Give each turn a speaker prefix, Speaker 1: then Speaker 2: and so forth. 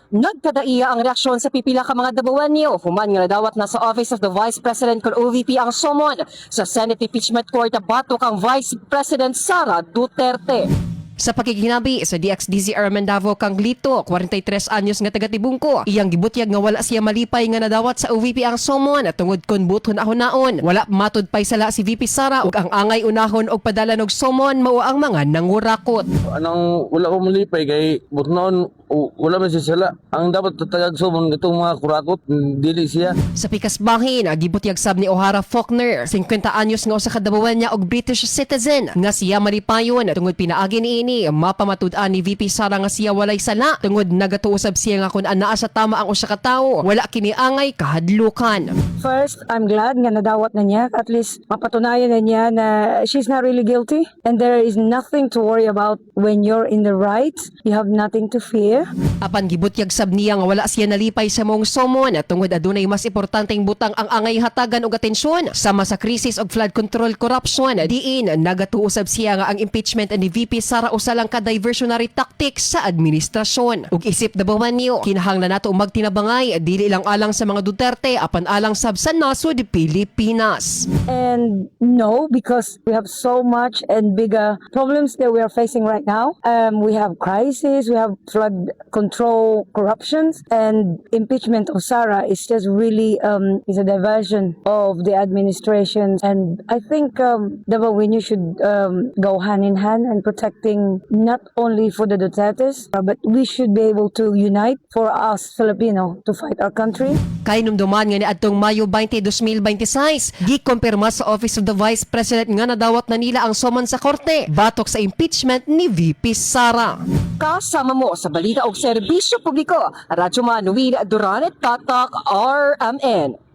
Speaker 1: Nagkadaiya ang reaksyon sa pipila ka mga dabawan niyo. Human nga nadawat na sa Office of the Vice President kung OVP ang sumon sa Senate Impeachment Court na batok ang Vice President Sara Duterte. Sa pakikinabi sa DXDC Armandavo kang Lito, 43 anyos nga taga Tibungko, iyang gibutyag nga wala siya malipay nga nadawat sa OVP ang sumon at tungod kon buton ahon-naon. Wala matud pay sala si VP Sara ug ang angay unahon og padala og sumon mao ang mga nangurakot.
Speaker 2: Anong wala ko malipay kay butnoon wala man siya sala. Ang dapat tatagag sumon itong mga kurakot dili siya.
Speaker 1: Sa pikas bahin, gibutyag sab ni O'Hara Faulkner, 50 anyos nga usa ka dabawan niya og British citizen nga siya malipayon tungod pinaagi niini mapamatud-an ni VP Sara nga siya walay sala tungod nagatuusab siya nga kun anaa sa tama ang usa ka tawo wala kini angay kahadlukan.
Speaker 3: First, I'm glad nga nadawat na niya. At least mapatunayan na niya na she's not really guilty and there is nothing to worry about when you're in the right. You have nothing to fear.
Speaker 1: Apan gibutyag sab niya nga wala siya nalipay sa mong somon tungod adunay mas importanteng butang ang angay hatagan og atensyon sama sa krisis og flood control corruption diin nagatuusab siya nga ang impeachment ni VP Sara usa lang ka diversionary tactics sa administrasyon. Ug isip dabawan niyo kinahanglan nato magtinabangay dili lang alang sa mga Duterte apan alang sab sa nasud Pilipinas.
Speaker 3: And no, because we have so much and bigger problems that we are facing right now. We have crisis, we have flood control corruptions, and impeachment of Sara is just really is a diversion of the administration. And I think Dabawenyo should go hand in hand and protecting not only for the Dutertes, but we should be able to unite for us Filipino to fight our country.
Speaker 1: Kay numduman nga ni adtong Mayo 20, 2026, gikumpirma sa Office of the Vice President nga nadawat na nila ang summon sa korte batok sa impeachment ni VP Sara. Kasama mo sa balita og serbisyo publiko, Radyo Manuel Duran at Tatak RMN.